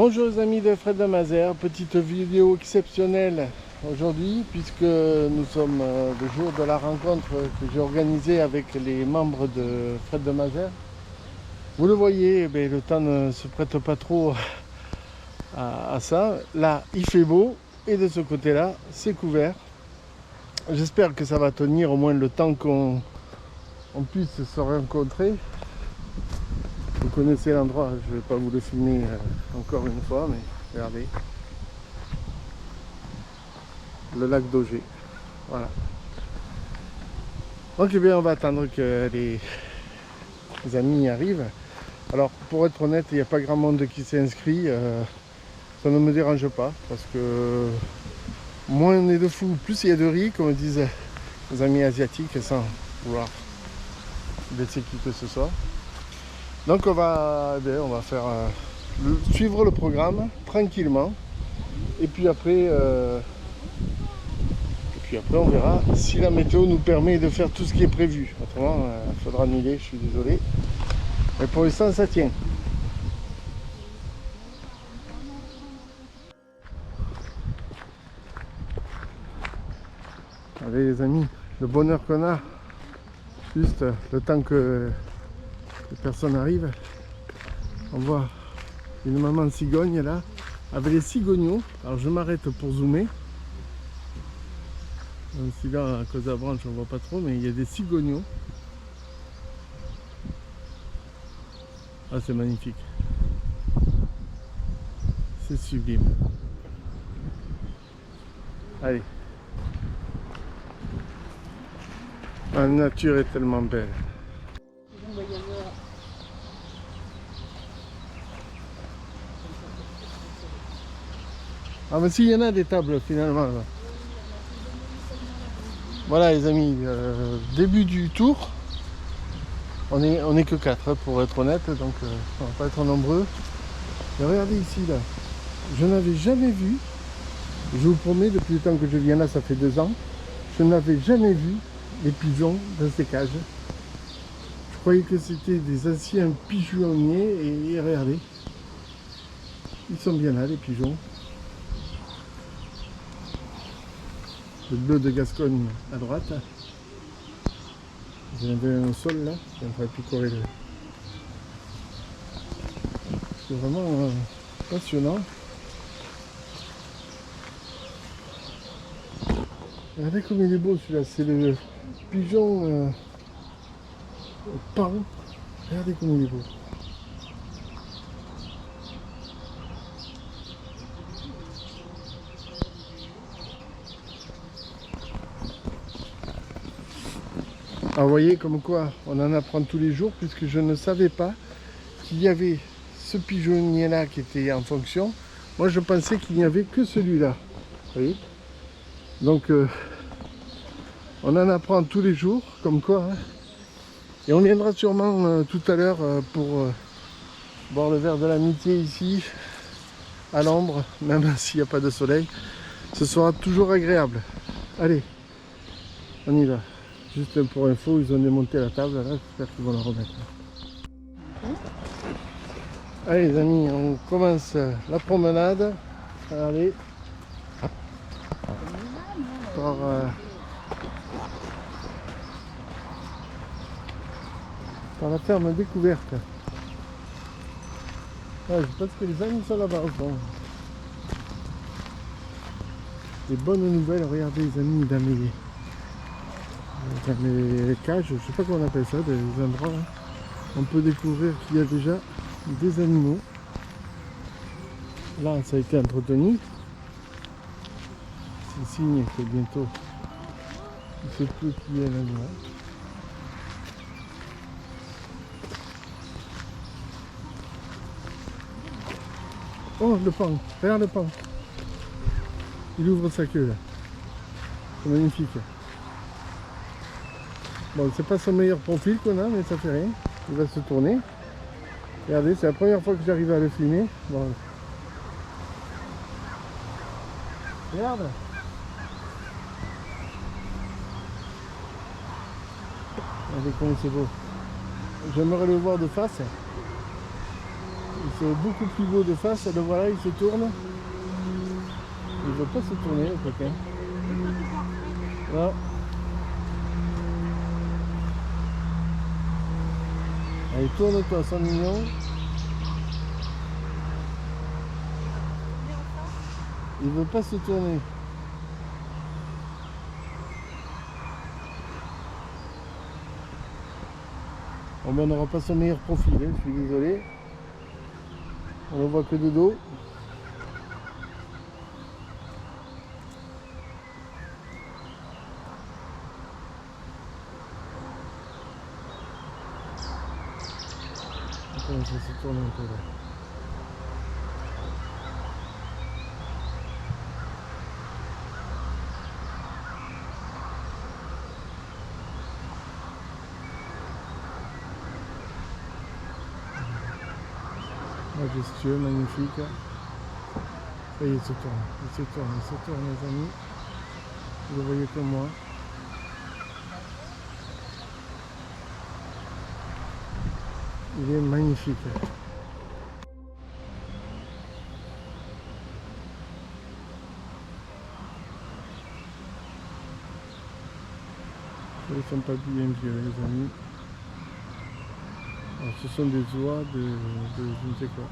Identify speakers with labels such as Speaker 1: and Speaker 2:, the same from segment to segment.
Speaker 1: Bonjour les amis de Fred de Mazères, petite vidéo exceptionnelle aujourd'hui puisque nous sommes le jour de la rencontre que j'ai organisée avec les membres de Fred de Mazères. Vous le voyez, le temps ne se prête pas trop à ça. Là, il fait beau et de ce côté-là, c'est couvert. J'espère que ça va tenir au moins le temps qu'on puisse se rencontrer. Vous connaissez l'endroit, je ne vais pas vous le filmer encore une fois, mais regardez. Le lac d'Auger. Voilà. Donc on va attendre que les amis arrivent. Alors pour être honnête, il n'y a pas grand monde qui s'est inscrit. Ça ne me dérange pas parce que moins on est de fous, plus il y a de riz, comme disent les amis asiatiques, sans vouloir blesser qui que ce soit. Donc on va faire suivre le programme tranquillement. Et puis après on verra si la météo nous permet de faire tout ce qui est prévu. Autrement, il faudra annuler, je suis désolé. Mais pour l'instant, ça tient. Allez les amis, le bonheur qu'on a, juste le temps que les personnes arrivent. On voit une maman cigogne là, avec les cigognos. Alors je m'arrête pour zoomer. Même si là, à cause de la branche, on voit pas trop, mais il y a des cigognos. Ah, c'est magnifique. C'est sublime. Allez. La nature est tellement belle. Ah, mais si, il y en a des tables finalement là. Voilà les amis, début du tour. On est que 4 pour être honnête, donc on va pas être nombreux. Mais regardez ici là, je n'avais jamais vu, je vous promets, depuis le temps que je viens là, ça fait 2 ans, je n'avais jamais vu les pigeons dans ces cages. Je croyais que c'était des anciens pigeonniers et regardez, ils sont bien là les pigeons. Le bleu de Gascogne à droite. J'ai un sol là, je suis en train de picorer le. C'est vraiment passionnant. Regardez comme il est beau celui-là, c'est le pigeon pan. Regardez comme il est beau. Alors, vous voyez comme quoi on en apprend tous les jours, puisque je ne savais pas qu'il y avait ce pigeonnier là qui était en fonction. Moi je pensais qu'il n'y avait que celui-là. Vous voyez. Donc on en apprend tous les jours, comme quoi. Hein. Et on viendra sûrement tout à l'heure pour boire le verre de l'amitié ici, à l'ombre, même s'il n'y a pas de soleil. Ce sera toujours agréable. Allez, on y va. Juste pour info, ils ont démonté la table là, j'espère qu'ils vont la remettre. Allez les amis, on commence la promenade. Allez. Par la ferme découverte. Ah, je pense que les amis sont là-bas au fond. Les bonnes nouvelles, regardez les amis dans les cages, je sais pas comment on appelle ça, des endroits là. On peut découvrir qu'il y a déjà des animaux. Là ça a été entretenu. C'est signe que bientôt il se peut qu'il y ait un animal. Oh le pan, regarde le pan. Il ouvre sa queue là. C'est magnifique. Bon, c'est pas son meilleur profil qu'on a, mais ça fait rien. Il va se tourner. Regardez, c'est la première fois que j'arrive à le filmer. Bon. Regarde. Regardez comme c'est beau. J'aimerais le voir de face. Ils sont beaucoup plus beaux de face. Le voilà, il se tourne. Il ne veut pas se tourner, le coquin. Non. Allez, tourne-toi, c'est mignon. Il ne veut pas se tourner. Bon, ben, on n'aura pas son meilleur profil, hein, je suis désolé. On ne voit que de dos. Attends, ça se tourne un peu là. Majestueux, magnifique. Ça y est, il se tourne, il se tourne, il se tourne, les amis. Vous le voyez comme moi. Il est magnifique. Ils sont pas bien vieux, les amis. Alors, ce sont des oies de je ne sais quoi.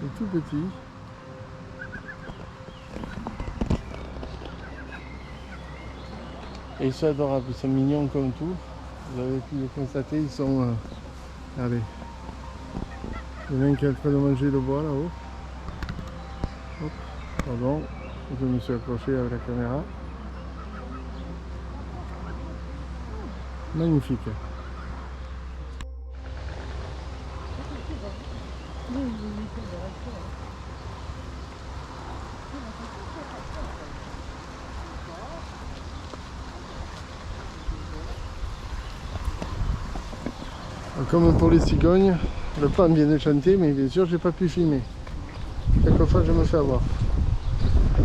Speaker 1: C'est tout petit. Et ils sont adorables, ils sont mignons comme tout. Vous avez pu le constater, ils sont... Regardez. Il y en a un qui est en train de manger le bois là-haut. Hop, pardon, je me suis accroché avec la caméra. Magnifique. Comme pour les cigognes, le pan vient de chanter, mais bien sûr j'ai pas pu filmer. Quelquefois je me fais avoir.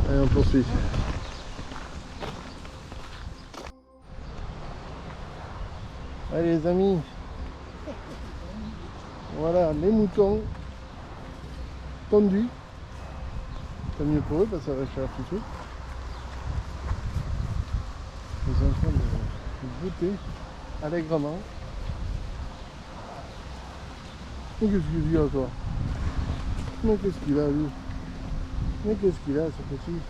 Speaker 1: Allez, on poursuit. Allez les amis, voilà les moutons tondus. C'est mieux pour eux parce que ça va faire tout de suite. Ils sont en train de goûter allègrement. Mais qu'est-ce qu'il a toi? Mais qu'est-ce qu'il a lui? Mais qu'est-ce qu'il a ce petit?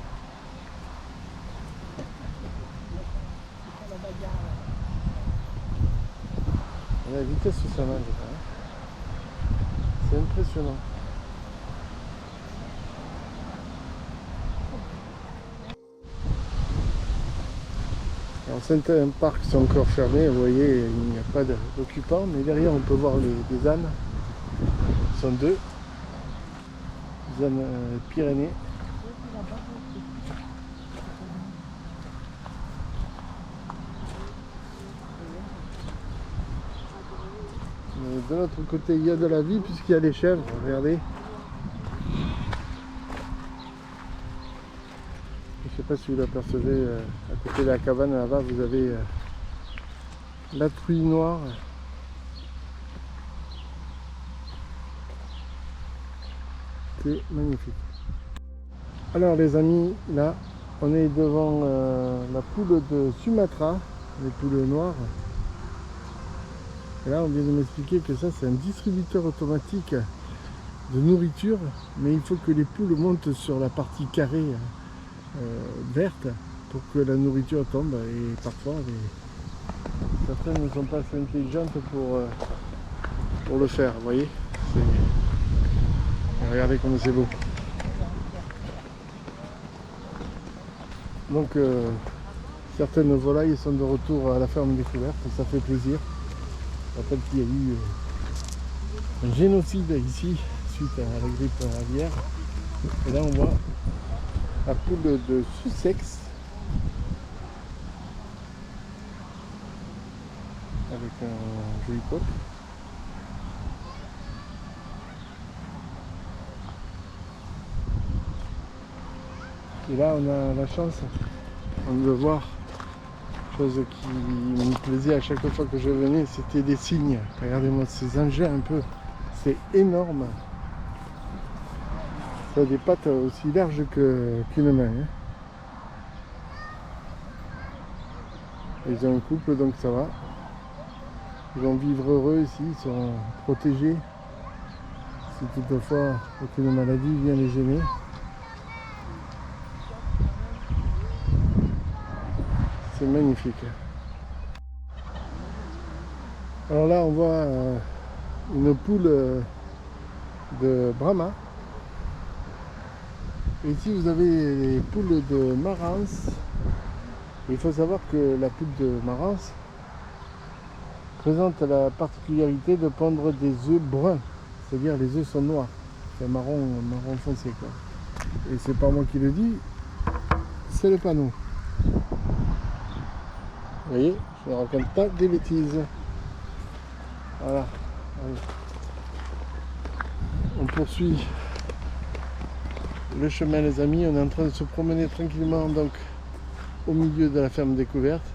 Speaker 1: La vitesse où ça mange, hein. C'est impressionnant. Alors certains parcs sont encore fermés, vous voyez, il n'y a pas d'occupants, mais derrière on peut voir les ânes. Ils sont deux. Les ânes Pyrénées. De l'autre côté, il y a de la vie puisqu'il y a les chèvres, regardez. Je ne sais pas si vous l'apercevez, à côté de la cabane là-bas, vous avez la truie noire. C'est magnifique. Alors les amis, là, on est devant la poule de Sumatra, les poules noires. Et là, on vient de m'expliquer que ça, c'est un distributeur automatique de nourriture, mais il faut que les poules montent sur la partie carrée verte pour que la nourriture tombe. Et parfois, certaines ne sont pas assez intelligentes pour le faire, vous voyez. Regardez comme c'est beau. Donc, certaines volailles sont de retour à la ferme découverte, ça fait plaisir. Je rappelle qu'il y a eu un génocide ici suite à la grippe aviaire. Et là on voit la poule de Sussex avec un joli coq. Et là on a la chance de voir. Chose qui me plaisait à chaque fois que je venais, c'était des cygnes. Regardez-moi ces engins un peu c'est énorme. Ça a des pattes aussi larges qu'une main. Hein. Ils ont un couple, donc ça va. Ils vont vivre heureux ici, ils sont protégés. Si toutefois aucune maladie vient les gêner. C'est magnifique. Alors là, on voit une poule de Brahma. Et ici, vous avez les poules de Marans. Il faut savoir que la poule de Marans présente la particularité de pondre des œufs bruns. C'est-à-dire les œufs sont noirs. C'est marron foncé, quoi. Et c'est pas moi qui le dis, c'est le panneau. Vous voyez, je ne raconte pas des bêtises. Voilà. Allez. On poursuit le chemin, les amis. On est en train de se promener tranquillement donc au milieu de la ferme découverte.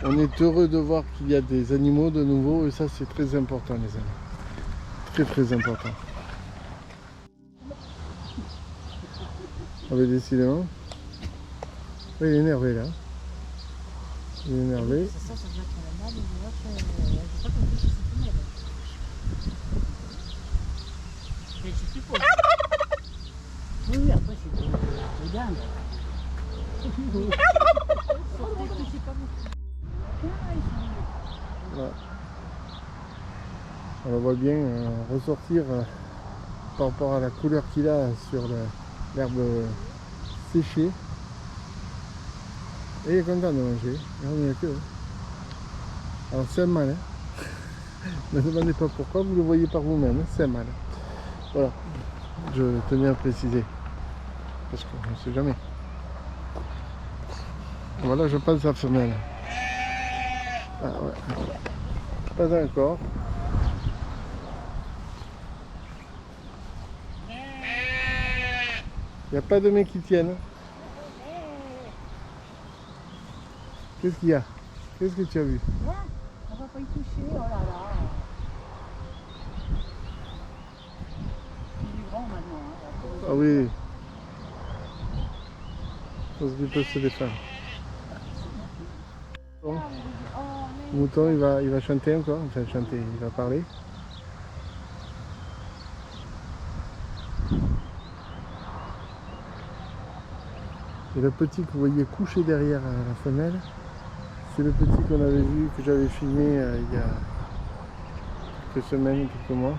Speaker 1: On est heureux de voir qu'il y a des animaux de nouveau et ça c'est très important, les amis. Très très important. Ah, décidément. Oui, il est énervé là. Il est énervé.
Speaker 2: Ça doit être la merde, j'ai pas compris que c'était merde. Mais je suppose. Oui, après c'est dingue.
Speaker 1: Voilà. On le voit bien ressortir par rapport à la couleur qu'il a sur l'herbe séchée. Et il est content de manger. Il n'y a que. Alors c'est un mal. Hein. Ne demandez pas pourquoi, vous le voyez par vous-même. Hein. C'est un mal. Voilà. Je tenais à préciser. Parce qu'on ne sait jamais. Voilà, je passe la femelle. Ah ouais. Pas encore. Il n'y a pas de mecs qui tiennent. Qu'est-ce qu'il y a? Qu'est-ce que tu as vu?
Speaker 2: On va pas y toucher, oh là là. Il est grand maintenant. Hein.
Speaker 1: Ah oui. Je pense qu'il peut se défendre. Bon. Le mouton, il va chanter encore. Enfin, chanter, il va parler. Et le petit que vous voyez couché derrière la femelle, c'est le petit qu'on avait vu, que j'avais filmé il y a quelques semaines, quelques mois.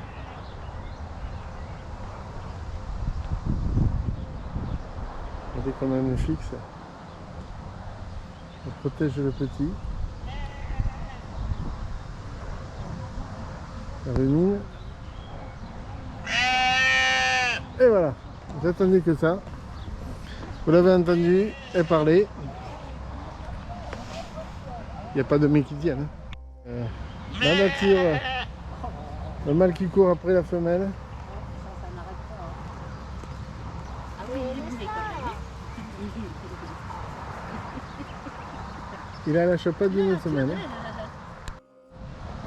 Speaker 1: Il est quand même fixe. On protège le petit. La rumine. Et voilà. Vous attendez que ça. Vous l'avez entendu, elle parlait. Il n'y a pas de mecs qui tiennent. La nature, le mâle qui court après la femelle.
Speaker 2: Ça n'arrête pas. Hein. Ah oui, il est bourré quand même.
Speaker 1: Il la lâche pas d'une semaine. Hein.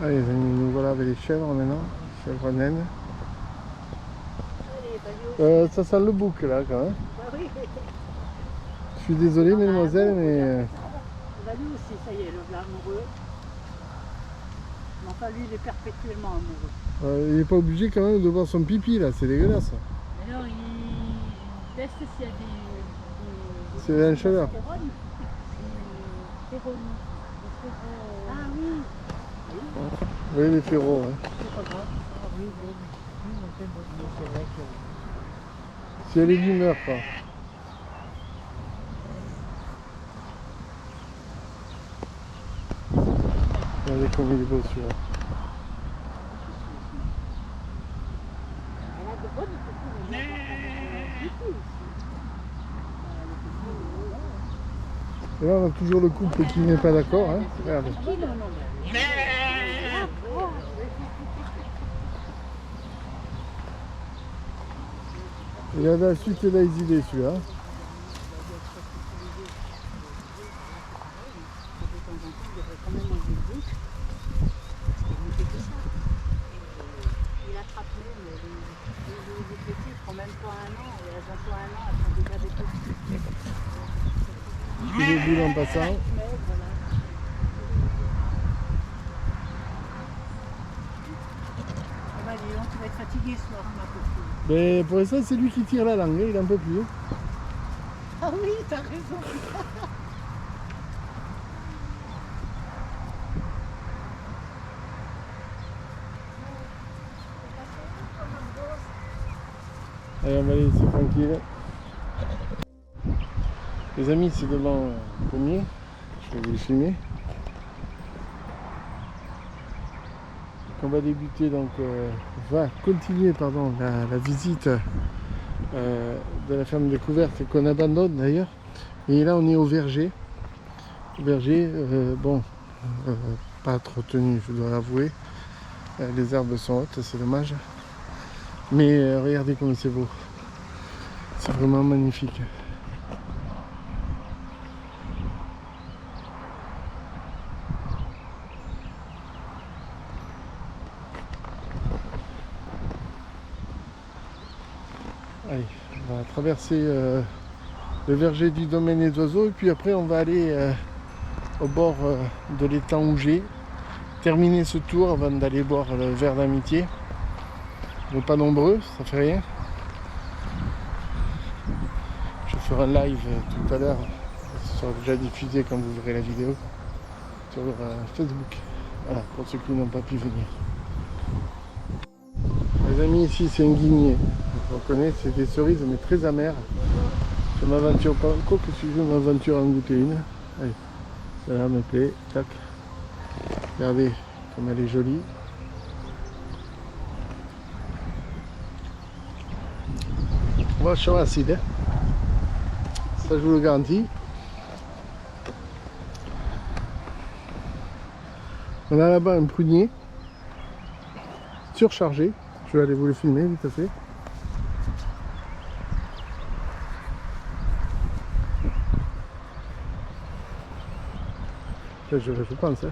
Speaker 1: Allez, les amis, nous voilà avec les chèvres maintenant. Chèvres naines. Ça sent le bouc là quand même. Je suis désolé, mesdemoiselles, mais.
Speaker 2: Bah, lui aussi, ça y est, le blanc amoureux. Mais enfin, lui, il est perpétuellement amoureux.
Speaker 1: Il n'est pas obligé quand même de voir son pipi là, c'est dégueulasse.
Speaker 2: Mais non, il teste s'il y a des
Speaker 1: C'est un chaleur.
Speaker 2: Ah oui.
Speaker 1: Oui, les férots. Hein.
Speaker 2: C'est pas grave. Ah oui, oui. C'est vrai que.
Speaker 1: Si elle est d'humeur, quoi. Regardez comme il est beau celui-là.
Speaker 2: Elle a de bonnes copines.
Speaker 1: Et là, on a toujours le couple qui n'est pas d'accord. Hein. Regarde. Il a la suite et la idée celui-là.
Speaker 2: Il attrape même. même pas un an, et elles ont pas un an, elles sont déjà des petites.
Speaker 1: Je fais des boules en passant.
Speaker 2: Mais voilà. Ah bah dis donc, tu vas être fatigué ce soir, ma copine.
Speaker 1: Mais pour l'instant, c'est lui qui tire la langue, il en peut plus.
Speaker 2: Ah oui, t'as raison.
Speaker 1: Allez, on va aller, c'est tranquille. Les amis, c'est devant le pommier. Je vais vous le filmer. Donc on va débuter, donc, va continuer, pardon, la visite de la ferme découverte qu'on abandonne d'ailleurs. Et là, on est au verger. Au verger, bon, pas trop tenu, je dois avouer. Les herbes sont hautes, c'est dommage. Mais regardez comme c'est beau. C'est vraiment magnifique. Allez, on va traverser le verger du domaine des oiseaux et puis après on va aller au bord de l'étang Ouget, terminer ce tour avant d'aller boire le verre d'amitié. On n'est pas nombreux, ça fait rien. Je ferai un live tout à l'heure, ce sera déjà diffusé quand vous verrez la vidéo sur Facebook. Voilà, pour ceux qui n'ont pas pu venir. Les amis, ici c'est un guigné. On reconnaît, c'est des cerises mais très amères. Je m'aventure pas, quoi que si je m'aventure à en goûter une. Allez, celle-là me plaît, tac. Regardez comme elle est jolie. Vachement acide, hein. Ça je vous le garantis. On a là-bas un prunier surchargé. Je vais aller vous le filmer vite fait. Je pense. Hein.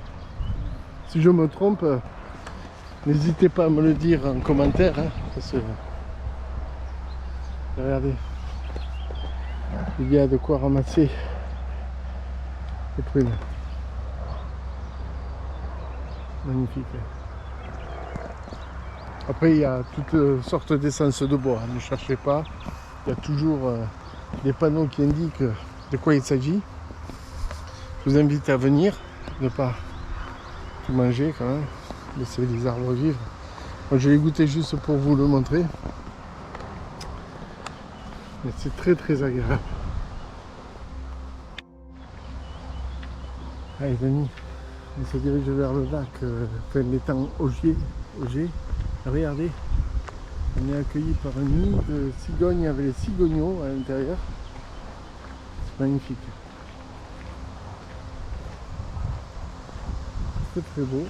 Speaker 1: Si je me trompe, n'hésitez pas à me le dire en commentaire. Hein, parce que, regardez, il y a de quoi ramasser les prunes. Magnifique. Après, il y a toutes sortes d'essences de bois. Ne cherchez pas. Il y a toujours des panneaux qui indiquent de quoi il s'agit. Je vous invite à venir, ne pas tout manger quand même, laisser les arbres vivre. Moi, je l'ai goûté juste pour vous le montrer. Mais c'est très très agréable. Allez, Denis, on se dirige vers le lac, enfin l'étang Augier. Regardez, on est accueilli par un nid de cigognes avec les cigogneaux à l'intérieur. C'est magnifique. Très très beau.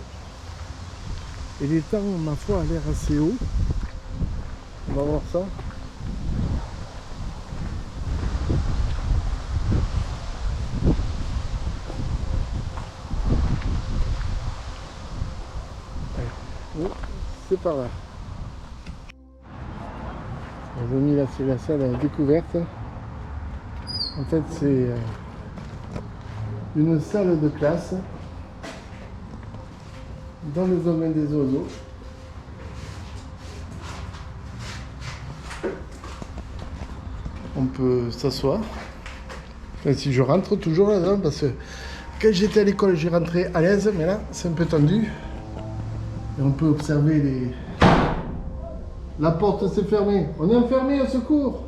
Speaker 1: Et l'étang, ma foi, a l'air assez haut. On va voir ça. Oh, c'est par là. Les amis, là c'est la salle à la découverte. En fait c'est une salle de classe dans le domaine des oiseaux. On peut s'asseoir. Enfin, si je rentre toujours là-dedans, parce que quand j'étais à l'école j'ai rentré à l'aise, mais là c'est un peu tendu. Et on peut observer les... La porte s'est fermée. On est enfermé, au secours.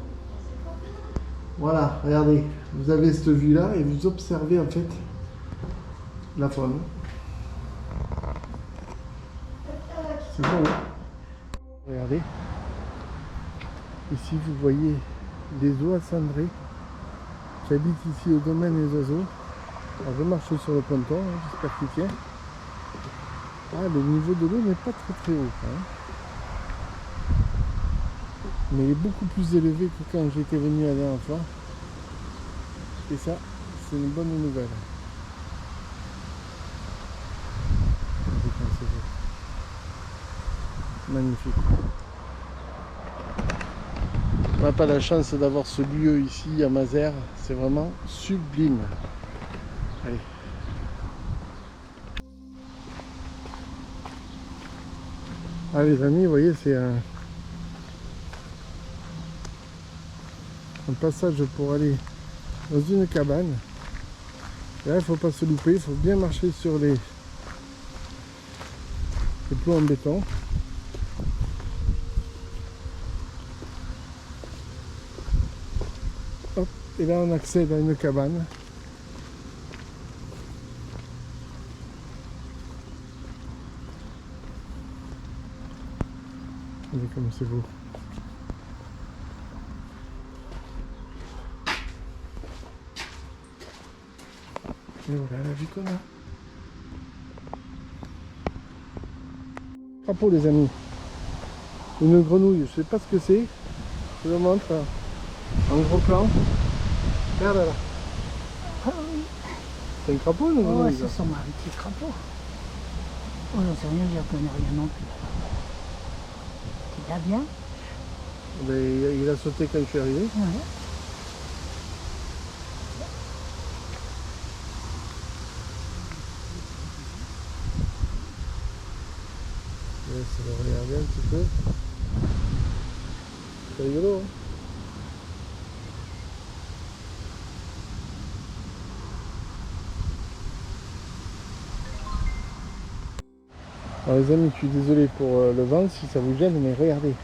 Speaker 1: Voilà, regardez. Vous avez cette vue-là et vous observez en fait la faune. C'est bon, hein? Regardez. Ici, vous voyez des oies cendrées qui habitent ici au domaine des oiseaux. Alors, je marche sur le ponton, hein, j'espère qu'il tient. Ah, le niveau de l'eau n'est pas très très haut. Hein. Mais il est beaucoup plus élevé que quand j'étais venu la dernière fois. Et ça, c'est une bonne nouvelle. Magnifique. On n'a pas la chance d'avoir ce lieu ici à Mazères. C'est vraiment sublime. Allez. Ah les amis, vous voyez, c'est un passage pour aller dans une cabane. Et là, il ne faut pas se louper, il faut bien marcher sur les plots en béton. Hop, et là, on accède à une cabane. Regardez comme c'est beau. Et voilà la vue qu'on a. Crapaud les amis. Une grenouille, je sais pas ce que c'est. Je vous montre en gros plan. Regarde là.
Speaker 2: Ah oui.
Speaker 1: C'est un crapaud une
Speaker 2: Oh,
Speaker 1: grenouille
Speaker 2: ce
Speaker 1: là.
Speaker 2: sont un petit crapaud. Oh, j'en sais rien, je connais rien non plus. Tu l'as bien?
Speaker 1: Mais il a sauté quand je suis arrivé.
Speaker 2: Ouais.
Speaker 1: Je laisse le regarder un petit peu. C'est rigolo, hein. Alors les amis, je suis désolé pour le vent si ça vous gêne, mais regardez.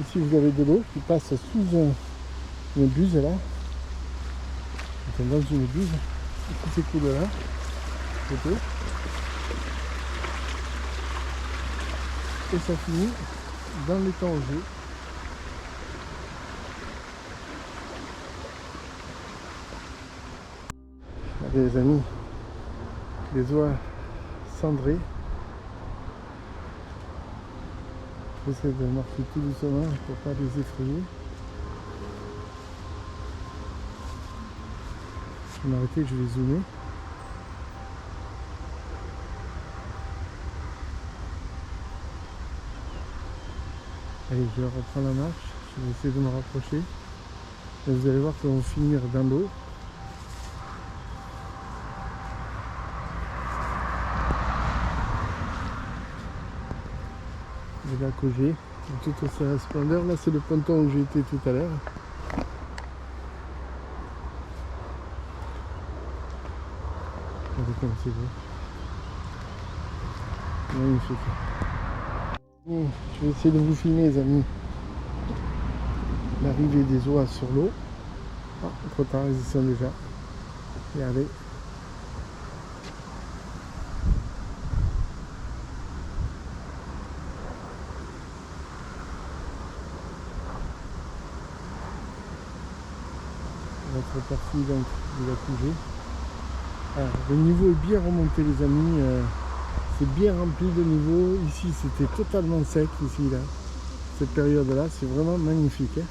Speaker 1: Ici vous avez de l'eau qui passe sous une buse là. Enfin, dans une buse. Et qui s'écoule là. C'est tout. Et ça finit dans l'étang au jeu. Regardez les amis, les oies cendrées. J'essaie de marcher tout doucement pour pas les effrayer. Je vais m'arrêter, je vais zoomer. Allez, je vais reprendre la marche, je vais essayer de me rapprocher. Et vous allez voir qu'on va finir dans l'eau. Le lac Auger, en toute sa splendeur. Là, c'est le ponton où j'ai été tout à l'heure. Regardez comme c'est beau. Magnifique. Je vais essayer de vous filmer, les amis, l'arrivée des oies sur l'eau. Ah, trop tard, ils y sont déjà. Regardez. Notre partie donc de la Cougée. Alors, le niveau est bien remonté, les amis. C'est bien rempli de niveau. Ici, c'était totalement sec, ici, là. Cette période-là, c'est vraiment magnifique. Hein.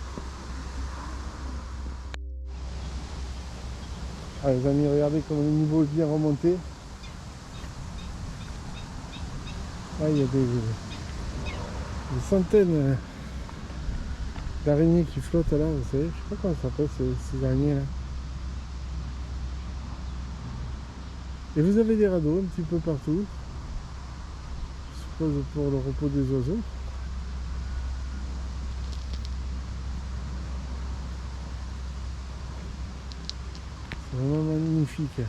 Speaker 1: Ah, les amis, regardez comme le niveau est bien remonté. Ah, il y a des centaines d'araignées qui flottent là, vous savez. Je sais pas comment ça s'appelle ces araignées-là. Et vous avez des radeaux un petit peu partout. Je suppose pour le repos des oiseaux. C'est vraiment magnifique.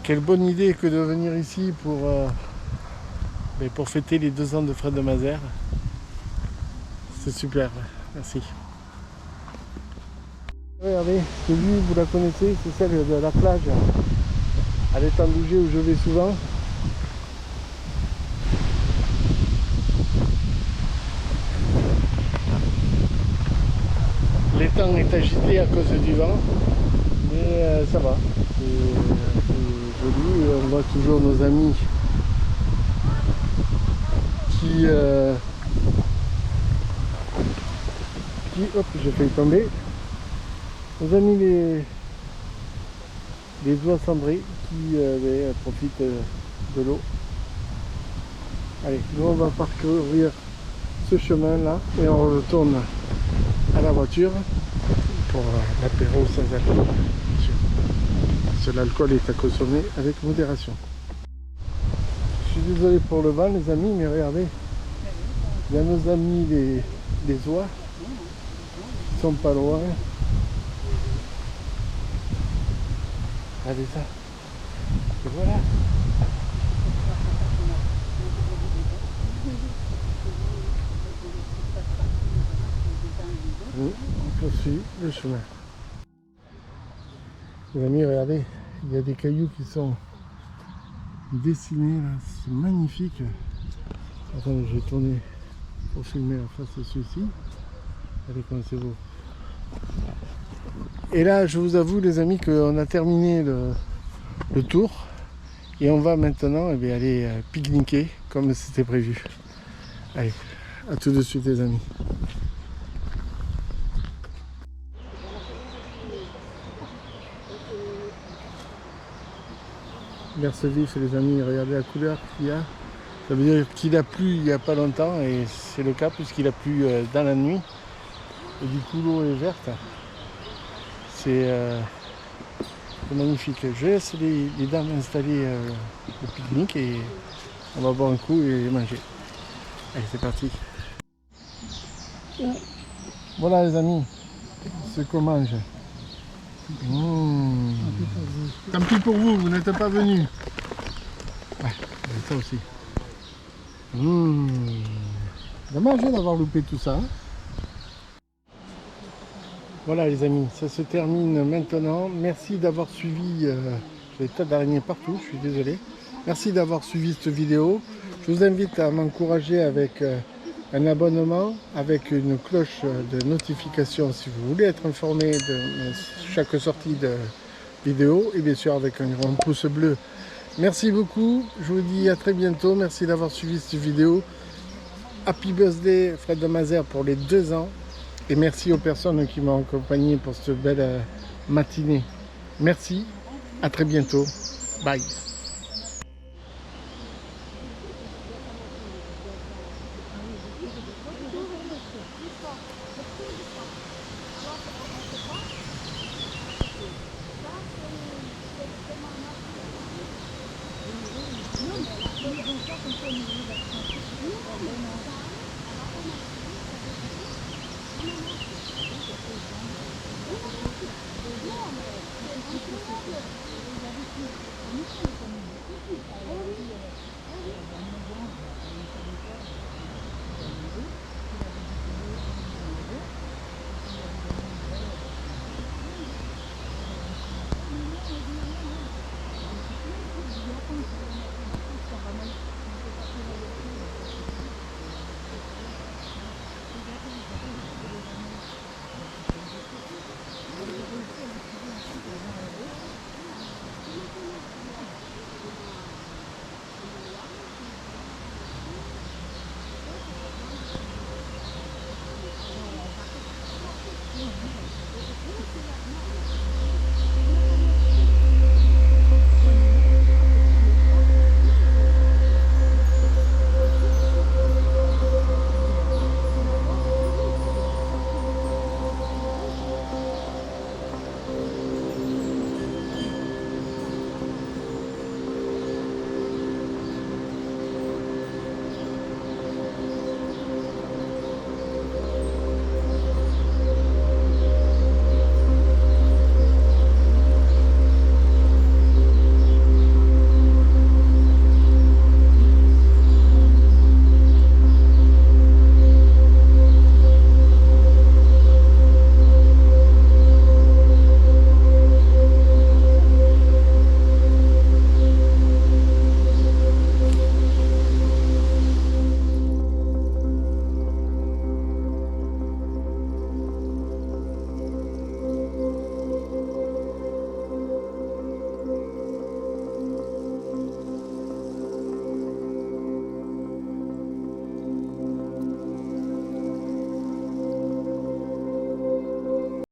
Speaker 1: Quelle bonne idée que de venir ici pour fêter les 2 ans de Fred de Mazères. C'est super, merci. Regardez, cette vue, vous la connaissez, c'est celle de la plage à l'étang d'Auger où je vais souvent. L'étang est agité à cause du vent, mais ça va, c'est joli. On voit toujours nos amis qui hop, j'ai failli tomber. Nos amis les oies cendrées qui profitent de l'eau. Allez, nous on va parcourir ce chemin là et on retourne à la voiture pour l'apéro sans alcool. Bien sûr. Parce que l'alcool est à consommer avec modération. Je suis désolé pour le vent les amis, mais regardez, il y a nos amis les oies qui sont pas loin. Regardez ça. Et voilà. On poursuit le chemin. Les amis, regardez, il y a des cailloux qui sont dessinés là, c'est magnifique. Attendez, je vais tourner pour filmer la face de celui-ci. Regardez comme c'est beau. Et là, je vous avoue les amis qu'on a terminé le tour et on va maintenant aller pique-niquer comme c'était prévu. Allez, à tout de suite les amis. Merce vif les amis, regardez la couleur qu'il y a. Ça veut dire qu'il a plu il n'y a pas longtemps et c'est le cas puisqu'il a plu dans la nuit. Et du coup l'eau est verte. C'est magnifique. Je laisse les dames installer le pique-nique et on va boire un coup et manger. Allez c'est parti. Voilà les amis, ce qu'on mange. Tant pis pour vous, vous n'êtes pas venus. Ouais, ça aussi. Dommage d'avoir loupé tout ça. Hein. Voilà les amis, ça se termine maintenant. Merci d'avoir suivi. J'ai des tas d'araignées partout, je suis désolé. Merci d'avoir suivi cette vidéo. Je vous invite à m'encourager avec un abonnement, avec une cloche de notification si vous voulez être informé de chaque sortie de vidéo et bien sûr avec un grand pouce bleu. Merci beaucoup, je vous dis à très bientôt. Merci d'avoir suivi cette vidéo. Happy birthday Fred de Mazères pour les 2 ans. Et merci aux personnes qui m'ont accompagné pour cette belle matinée. Merci, à très bientôt. Bye. Non, mais ils vont faire comme ça au niveau de la